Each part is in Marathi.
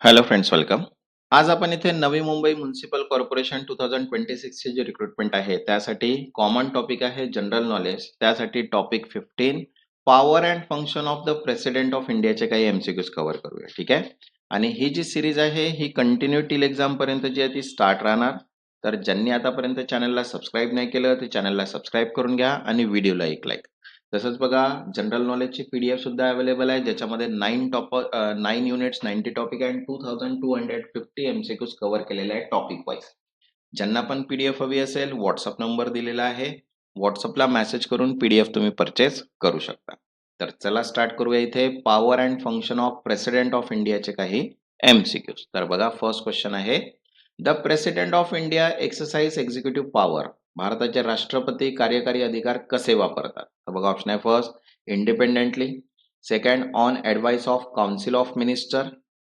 Hello friends, welcome. आज आपण इथे नवी मुंबई म्युनिसिपल कॉर्पोरेशन 2026 ची जी रिक्रुटमेंट आहे त्यासाठी कॉमन टॉपिक आहे जनरल नॉलेज. त्यासाठी topic 15 power and function of the president of इंडियाचे काही एमसीक्यूज कव्हर करूया. ठीक आहे. आणि ही जी सिरीज आहे ही कंटिन्यू टिल एक्झाम पर्यंत जी आहे ती स्टार्ट राहणार. तर ज्यांनी आतापर्यंत चॅनलला सबस्क्राईब नाही केलं ते चॅनलला सबस्क्राईब करून घ्या आणि व्हिडिओला एक लाईक. तसंच बघा, जनरल नॉलेजची पीडीएफ सुद्धा अवेलेबल आहे ज्याच्यामध्ये 9 units 90 topic and 2250 MCQs cover केलेले आहे टॉपिक वाईज. ज्यांना पण पीडीएफ हवी असेल व्हॉट्सअप नंबर दिलेला आहे, व्हॉट्सअपला मेसेज करून पीडीएफ तुम्ही परचेस करू शकता. तर चला स्टार्ट करूया. इथे power and function of president of इंडियाचे काही एमसीक्यूज. तर बघा, फर्स्ट क्वेश्चन आहे, the president of India exercise executive power. भारताचे राष्ट्रपती कार्यकारी अधिकार कसे वापरतात? तर बघा, ऑप्शन आहे first independently, second on advice of council of minister,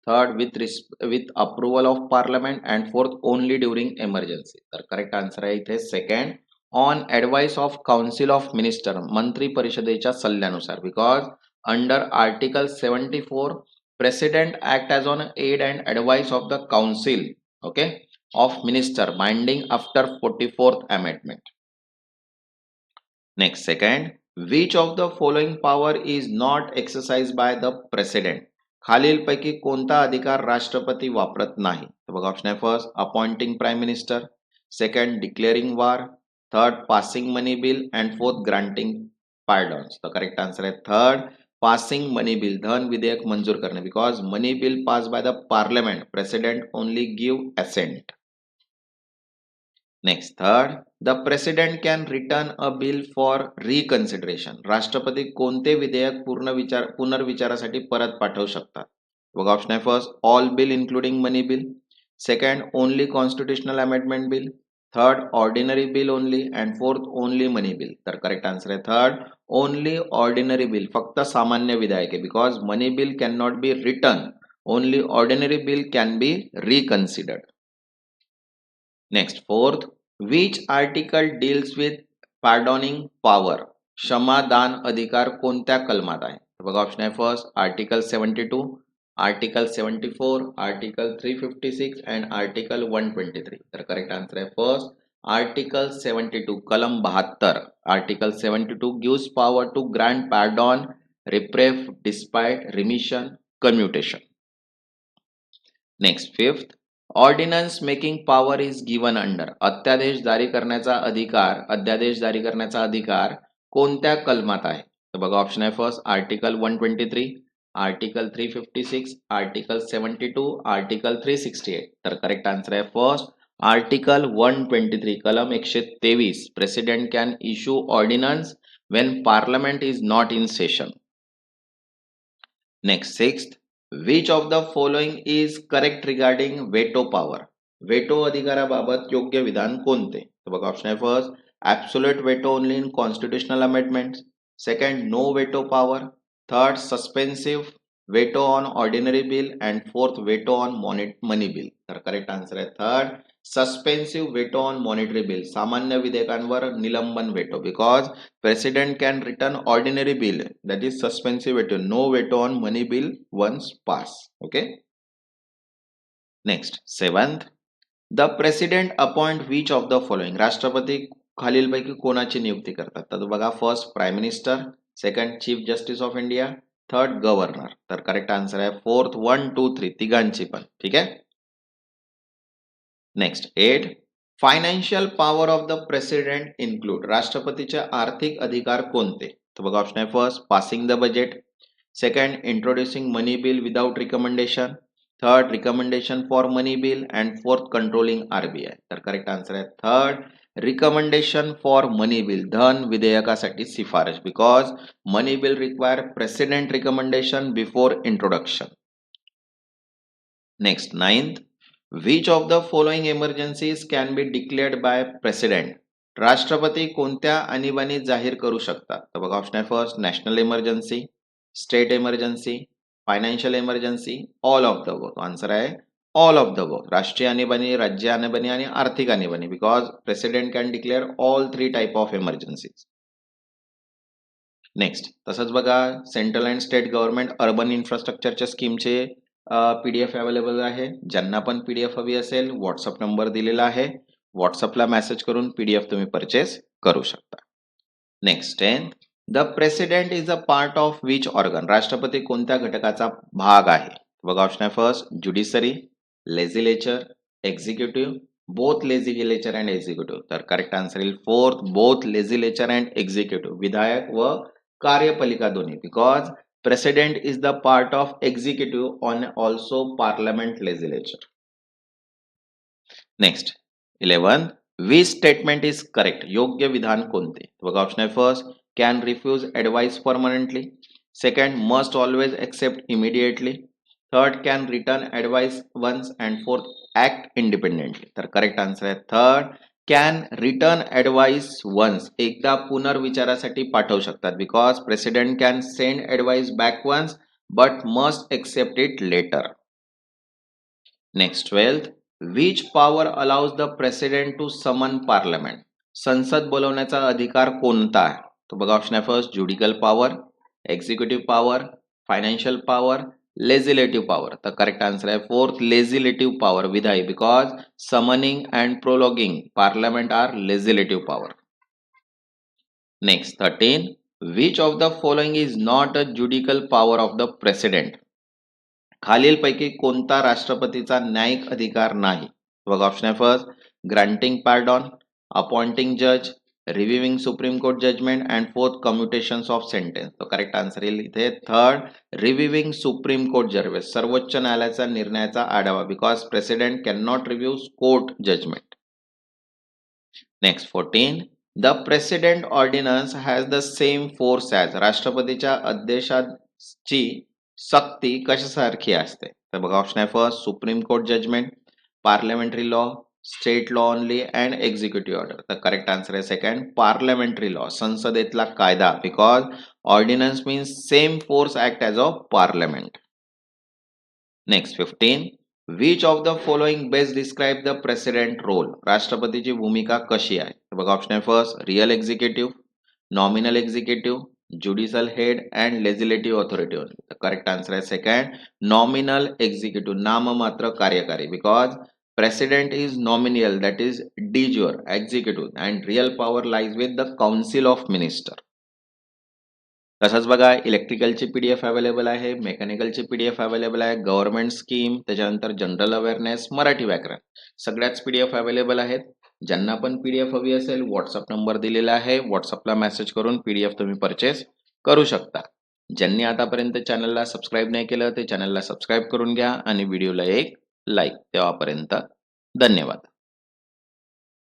third with approval of parliament and fourth only during emergency. तर करेक्ट आन्सर आहे इथे second, on advice of council of minister, मंत्री परिषदेच्या सल्ल्यानुसार. Because under article 74 president act as on aid and advice of the council, okay, of minister binding after 44th amendment. Next, second, which of the following power is not exercised by the president? खालील पैकी कोणता अधिकार राष्ट्रपती वापरत नाही? तर बघा, ऑप्शन आहे first appointing prime minister, second declaring war, third passing money bill and fourth granting pardons. तर करेक्ट आन्सर आहे थर्ड, पासिंग मनी बिल, धन विधेयक मंजूर करणे. Because money bill pass by the parliament, president only give assent. Next, third, the president can return a bill for reconsideration. राष्ट्रपती कोणते विधेयक पुनर्विचारासाठी परत पाठवू शकतात? बघा, ऑप्शन आहे first all bill including money bill, second only constitutional amendment bill, third ordinary bill only and fourth only money bill. तर करेक्ट आन्सर आहे थर्ड, ओनली ऑर्डिनरी बिल, फक्त सामान्य विधेयक आहे. Because money bill can not be return, only ordinary bill can be reconsidered. Next, fourth, which article deals with pardoning power. क्षमादान अधिकार कोणत्या कलमात आहे? बघा, ऑप्शन आहे first article 72, article 74, article 356 and article 123. तर करेक्ट आन्सर आहे फर्स्ट आर्टिकल 72, कलम 72. Article 72 gives power to grant pardon, reprieve, despite, remission, commutation. Next, fifth, ordinance making power is given under. अध्यादेश जारी करण्याचा अधिकार कोणत्या कलमात आहे? तर बघा, ऑप्शन आहे first article 123, article 356, article 72, article 368. तर करेक्ट आन्सर आहे फर्स्ट आर्टिकल 123, कलम 123. President can issue ordnance when parliament is not in session. Next, sixth, which of the following is correct regarding veto power? Veto अधिकाराबाबत योग्य विधान कोणते? तर बघा, ऑप्शन आहे first absolute veto only in constitutional amendments, second no veto power, third suspensive veto on ordinary bill and fourth veto on money bill. तर करेक्ट आन्सर आहे third suspensive veto on monetary bill, सामान्य विधेयकांवर निलंबन veto. Because president can return ordinary bill, that is suspensive veto, no veto on money bill once passed. Okay. Next, seventh, the president appoint which of the following. राष्ट्रपती खालीलपैकी कोणाची नियुक्ती करतात? तर बघा, first prime minister, second chief justice of India, third governor. तर करेक्ट आन्सर आहे फोर्थ 1, 2, 3 तिघांची पण. ठीक आहे. Next, 8, financial power of the president include. राष्ट्रपतीचे आर्थिक अधिकार कोणते? तर बघा, ऑप्शन आहे first passing the budget, second introducing money bill without recommendation, third recommendation for money bill and fourth controlling RBI. तर करेक्ट आन्सर आहे third recommendation for money bill, धन विधेयकासाठी शिफारस. Because money bill require president recommendation before introduction. Next, ninth, which of the following emergencies can be declared by president. राष्ट्रपती कोणत्या आणीबाणी जाहीर करू शकतात? तर बघा, ऑप्शन आहे first national emergency, state emergency, financial emergency, all of the above. Answer आहे ऑल ऑफ द अबोव्ह, राष्ट्रीय आणीबाणी, राज्य आणीबाणी आणि आर्थिक आणीबाणी. Because president can declare all 3 type of emergencies. Next, तसंच बघा, central and state government urban इन्फ्रास्ट्रक्चरच्या स्कीमचे PDF अवेलेबल आहे. ज्यांना पण PDF हवी असेल WhatsApp नंबर दिलेला आहे. WhatsAppला मेसेज करून PDF तुम्ही परचेस करू शकता. Next 10. The president is a part of which organ? राष्ट्रपती कोणत्या घटकाचा भाग आहे? बघा ऑप्शन आहे first judiciary, legislature, executive, both legislature and executive. तर करेक्ट आन्सर येईल fourth, both legislature and executive. विधायक व कार्यपालिका दोन्ही. Because president is the part of executive on also parliament legislature. Next 11. Which statement is correct? योग्य विधान कोणते? बघा ऑप्शन आहे first can refuse advice permanently, second must always accept immediately, third can return advice once and fourth act independently. तर करेक्ट आन्सर आहे third can return advice once. एकदा पुनर्विचारासाठी पाठवू शकतात. Because president can send advice back once but must accept it later. Next 12. Which power allows the president to summon parliament? संसद बोलवण्याचा अधिकार कोणता आहे? तो बघा ऑप्शन आहे first judicial power, executive power, financial power, legislative power. तर करेक्ट आन्सर आहे फोर्थ लेजिस्लेटिव्ह पॉवर. विधायी. Because summoning and proroguing parliament are legislative power. Next 13. Which of the following is not a judicial power of the president? खालीलपैकी कोणता राष्ट्रपतीचा न्यायिक अधिकार नाही? बघा ऑप्शन आहे फर्स्ट ग्रांटिंग पार्डॉन, अपॉइंटिंग जज, reviewing supreme court judgment and fourth commutations of sentence. तो करेक्ट आन्सर येईल इथे third reviewing supreme court judgment. सर्वोच्च न्यायालयाचा निर्णयाचा आढावा. Because president can not review court judgment. Next 14. The president ordinance has the same force as. राष्ट्रपतीच्या आदेशाची सक्ती कशासारखी असते? तर बघा ऑप्शन आहे first supreme court judgment, parliamentary law, state law only and executive order. तर करेक्ट आन्सर आहे सेकंड पार्लमेंटरी लॉ. संसदेतला कायदा. Because ordinance means same force act as of parliament. Next 15. Which of the following best describe the president role? राष्ट्रपतीची भूमिका कशी आहे? बघा ऑप्शन आहे first real executive, nominal executive, judicial head and legislative authority. Correct answer आहे सेकंड नॉमिनल एक्झिक्युटिव्ह. नाममात्र कार्यकारी. Because president is nominal that is de jure executive and real power lies with the council of minister. तसंच बघा इलेक्ट्रिकलची PDF अवेलेबल आहे, मेकॅनिकलची PDF अवेलेबल आहे, गव्हर्नमेंट स्कीम, त्याच्यानंतर जनरल अवेअरनेस, मराठी व्याकरण सगळ्याच PDF अवेलेबल आहेत. ज्यांना पण PDF हवी असेल WhatsApp नंबर दिलेला आहे. WhatsAppला मेसेज करून PDF तुम्ही परचेस करू शकता. ज्यांनी आतापर्यंत चॅनलला सबस्क्राईब नाही केलं ते चॅनलला सबस्क्राईब करून घ्या आणि व्हिडिओला एक लाईक. तेव्हापर्यंत धन्यवाद.